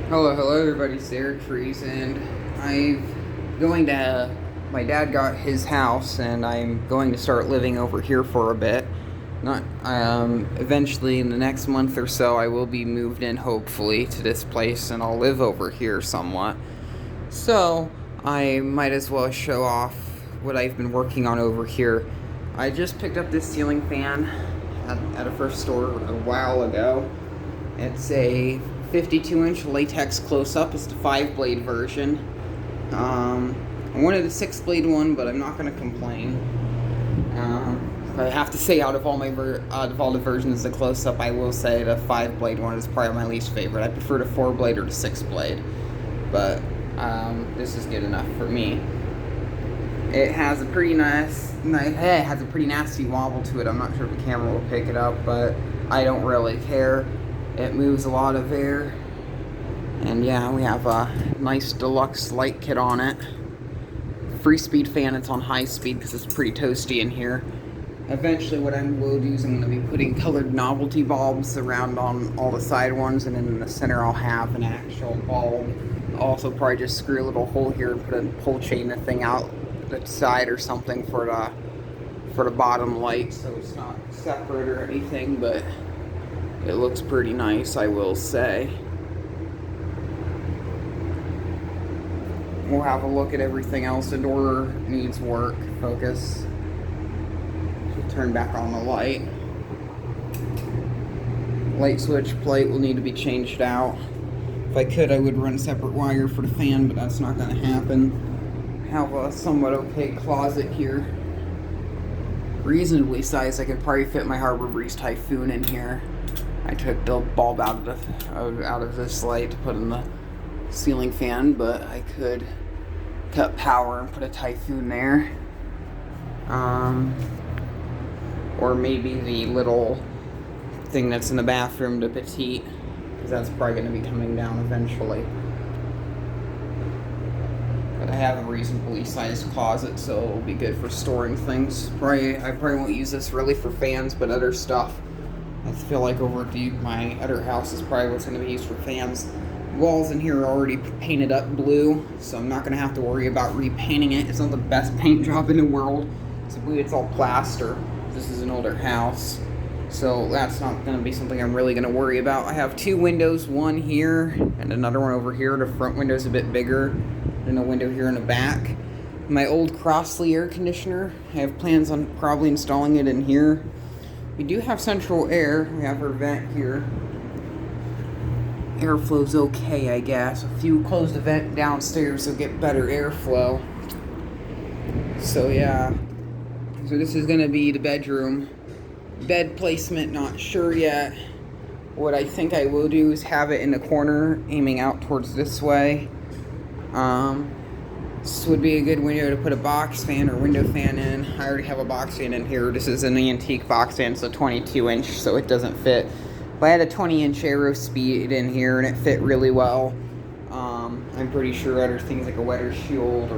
Hello everybody, it's Eric Freeze, and my dad got his house, and I'm going to start living over here for a bit. Eventually in the next month or so, I will be moved in, hopefully, to this place, and I'll live over here somewhat. So, I might as well show off what I've been working on over here. I just picked up this ceiling fan at a first store a while ago. It's a 52-inch latex close-up. It's the 5-blade version. I wanted a 6-blade one, but I'm not going to complain. I have to say, out of all the versions of the close-up, I will say the 5-blade one is probably my least favorite. I prefer the 4-blade or the 6-blade, but this is good enough for me. It has a pretty nasty wobble to it. I'm not sure if the camera will pick it up, but I don't really care. It moves a lot of air. And yeah, we have a nice deluxe light kit on it. Free speed fan, it's on high speed because it's pretty toasty in here. Eventually what I will do is I'm going to be putting colored novelty bulbs around on all the side ones, and then in the center I'll have an actual bulb. I'll also probably just screw a little hole here and put a pull chain thing out the side or something for the bottom light, so it's not separate or anything, but it looks pretty nice, I will say. We'll have a look at everything else. The door needs work. Focus. Should turn back on the light. Light switch plate will need to be changed out. If I could, I would run a separate wire for the fan, but that's not going to happen. Have a somewhat okay closet here. Reasonably sized. I could probably fit my Harbor Breeze Typhoon in here. I took the bulb out of this light to put in the ceiling fan, but I could cut power and put a Typhoon there. Or maybe the little thing that's in the bathroom, the petite, because that's probably going to be coming down eventually. But I have a reasonably sized closet, so it'll be good for storing things. I probably won't use this really for fans, but other stuff. I feel like over at my other house is probably what's going to be used for fans. Walls in here are already painted up blue, so I'm not going to have to worry about repainting it. It's not the best paint job in the world. It's all plaster. This is an older house, so that's not going to be something I'm really going to worry about. I have two windows, one here and another one over here. The front window's a bit bigger than a window here in the back. My old Crossley air conditioner, I have plans on probably installing it in here. We do have central air. We have our vent here. Airflow's okay, I guess. If you close the vent downstairs, you'll get better airflow. So yeah. So this is going to be the bedroom. Bed placement, not sure yet. What I think I will do is have it in the corner, aiming out towards this way. This would be a good window to put a box fan or window fan in. I already have a box fan in here. This is an antique box fan. It's a 22-inch, so it doesn't fit. But I had a 20-inch Aerospeed in here, and it fit really well. I'm pretty sure other things like a weather shield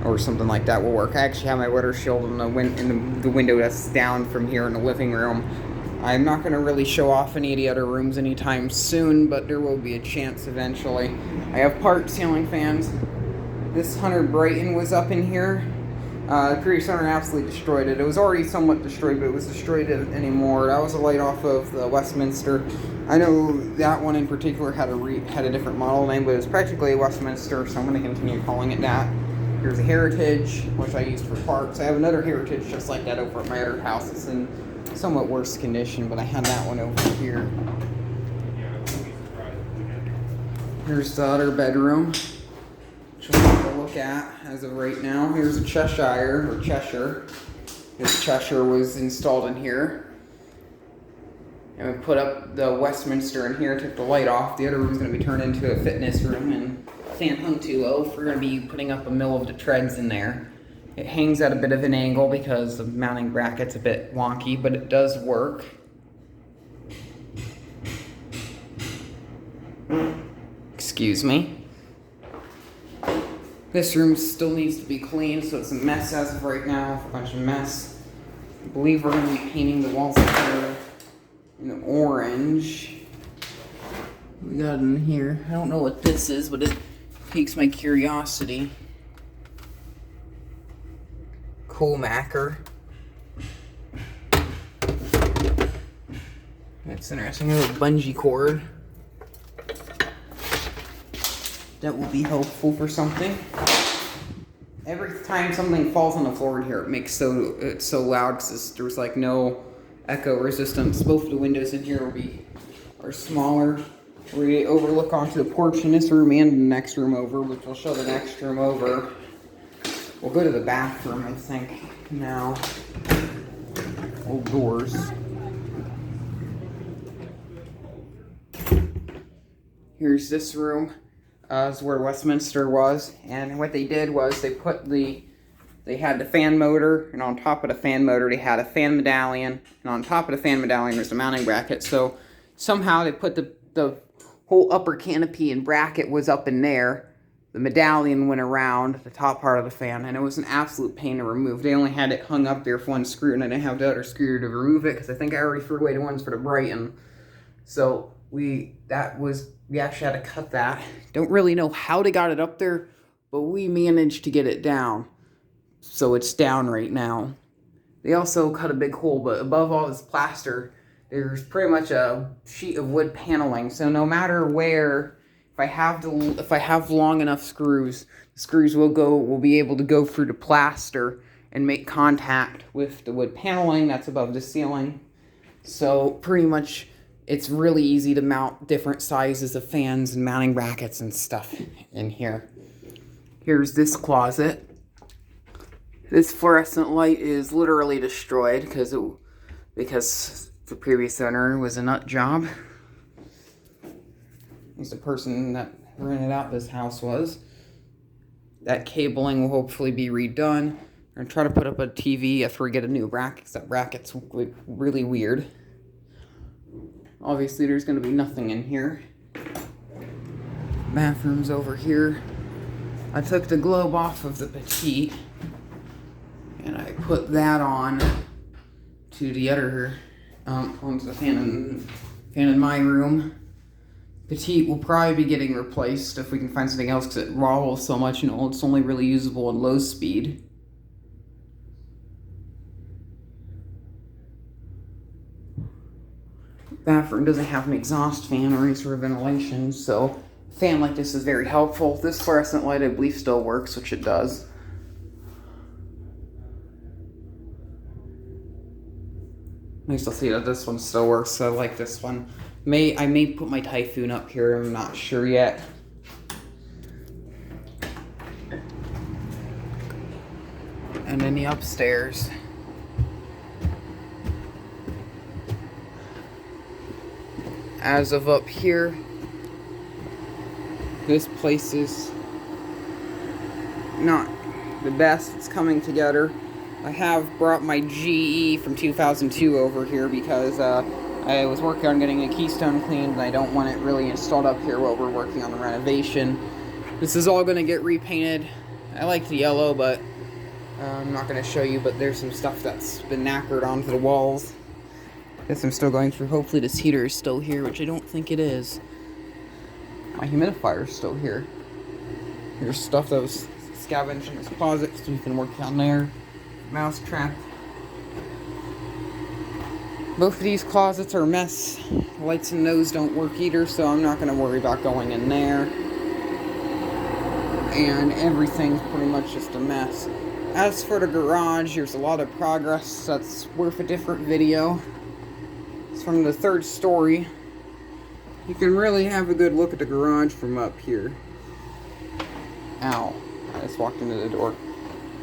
or something like that will work. I actually have my weather shield in the window that's down from here in the living room. I'm not going to really show off any of the other rooms anytime soon, but there will be a chance eventually. I have part ceiling fans. This Hunter Brighton was up in here. Previous owner absolutely destroyed it. It was already somewhat destroyed, but it was destroyed anymore. That was a light off of the Westminster. I know that one in particular had a different model name, but it was practically a Westminster, so I'm going to continue calling it that. Here's a Heritage, which I used for parts. I have another Heritage just like that over at my other house. It's in somewhat worse condition, but I had that one over here. Here's the other bedroom, which we'll have a look at as of right now. Here's a Cheshire. This Cheshire was installed in here. And we put up the Westminster in here, took the light off. The other room's going to be turned into a fitness room, and fan hung too low. We're going to be putting up a mill of the treads in there. It hangs at a bit of an angle because the mounting bracket's a bit wonky, but it does work. Excuse me. This room still needs to be cleaned, so it's a mess as of right now. A bunch of mess. I believe we're going to be painting the walls in orange. we got in here. I don't know what this is, but it piques my curiosity. Coolmaker. That's interesting. A little bungee cord. That will be helpful for something. Every time something falls on the floor in here, it makes it's so loud because there's like no echo resistance. Both of the windows in here are smaller. We overlook onto the porch in this room and the next room over, which we'll show the next room over. We'll go to the bathroom, I think, now. Old doors. Here's this room. Is where Westminster was, and what they did was they had the fan motor, and on top of the fan motor they had a fan medallion, and on top of the fan medallion there's a mounting bracket. So somehow they put the whole upper canopy and bracket was up in there. The medallion went around the top part of the fan, and it was an absolute pain to remove. They only had it hung up there for one screw, and I didn't have the other screw to remove it because I think I already threw away the ones for the Brighton. So we actually had to cut that. Don't really know how they got it up there, but we managed to get it down. So it's down right now. They also cut a big hole, but above all this plaster, there's pretty much a sheet of wood paneling. So no matter where, if I have long enough screws, the screws will be able to go through the plaster and make contact with the wood paneling that's above the ceiling. So pretty much it's really easy to mount different sizes of fans and mounting brackets and stuff in here. Here's this closet. This fluorescent light is literally destroyed because the previous owner was a nut job. He's the person that rented out this house was. That cabling will hopefully be redone. I'm gonna try to put up a TV after we get a new bracket, because that bracket's really weird. Obviously, there's going to be nothing in here. Bathroom's over here. I took the globe off of the Petite, and I put that on to the other, onto the fan in my room. Petite will probably be getting replaced if we can find something else, because it wobbles so much, and it's only really usable in low speed. Bathroom doesn't have an exhaust fan or any sort of ventilation, so a fan like this is very helpful. This fluorescent light, I believe, still works, which it does. I still see that this one still works, so I like this one. I may put my Typhoon up here, I'm not sure yet. And then the upstairs. As of up here, this place is not the best. It's coming together. I have brought my GE from 2002 over here because I was working on getting a keystone cleaned, and I don't want it really installed up here while we're working on the renovation. This is all going to get repainted. I like the yellow, but I'm not going to show you, but there's some stuff that's been nackered onto the walls. Guess I'm still going through. Hopefully this heater is still here, which I don't think it is. My humidifier is still here. There's stuff that was scavenged in this closet, so we can work down there. Mouse trap. Both of these closets are a mess. Lights in those don't work either, so I'm not going to worry about going in there. And everything's pretty much just a mess. As for the garage, there's a lot of progress that's worth a different video. It's from the third story. You can really have a good look at the garage from up here. Ow. I just walked into the door.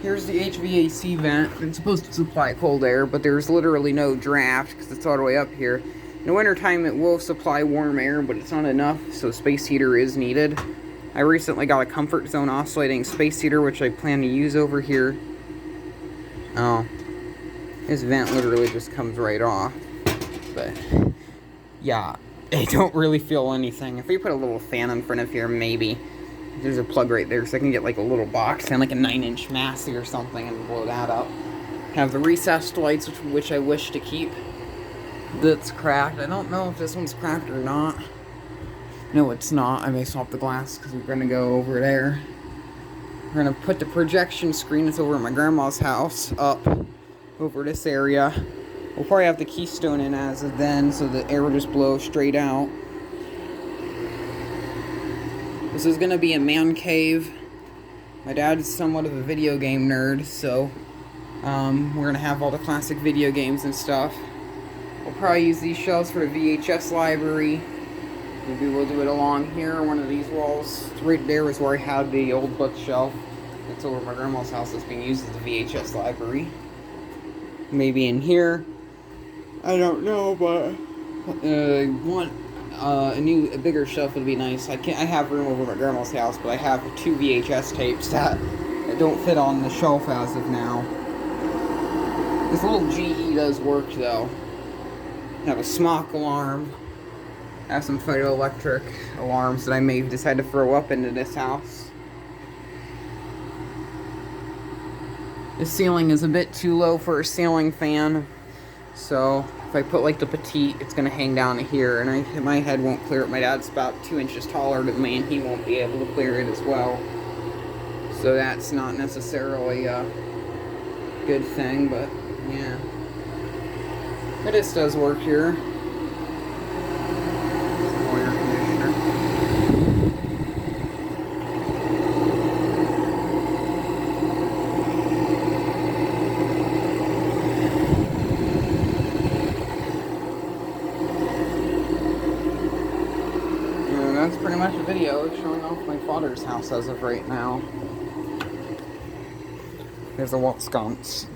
Here's the HVAC vent. It's supposed to supply cold air, but there's literally no draft because it's all the way up here. In the wintertime, it will supply warm air, but it's not enough, so a space heater is needed. I recently got a comfort zone oscillating space heater, which I plan to use over here. Oh. This vent literally just comes right off. But, yeah, I don't really feel anything. If we put a little fan in front of here, maybe. There's a plug right there, so I can get like a little box and like a 9-inch Massey or something and blow that up. Have the recessed lights, which I wish to keep. That's cracked. I don't know if this one's cracked or not. No, it's not. I may swap the glass because we're going to go over there. We're going to put the projection screen that's over at my grandma's house up over this area. We'll probably have the keystone in as of then so the air will just blow straight out. This is going to be a man cave. My dad's somewhat of a video game nerd, so we're going to have all the classic video games and stuff. We'll probably use these shelves for the VHS library. Maybe we'll do it along here, one of these walls. Right there is where I had the old bookshelf. It's over at my grandma's house that's being used as the VHS library. Maybe in here. I don't know, but a bigger shelf would be nice. I have room over at my grandma's house, but I have 2 VHS tapes that don't fit on the shelf as of now. This little GE does work though. I have a smock alarm. I have some photoelectric alarms that I may decide to throw up into this house. The ceiling is a bit too low for a ceiling fan, so if I put like the petite, it's gonna hang down to here, and my head won't clear it. My dad's about 2 inches taller than me, and he won't be able to clear it as well. So that's not necessarily a good thing, but yeah. But this does work here. That's pretty much a video showing off my father's house as of right now. There's a wall sconce.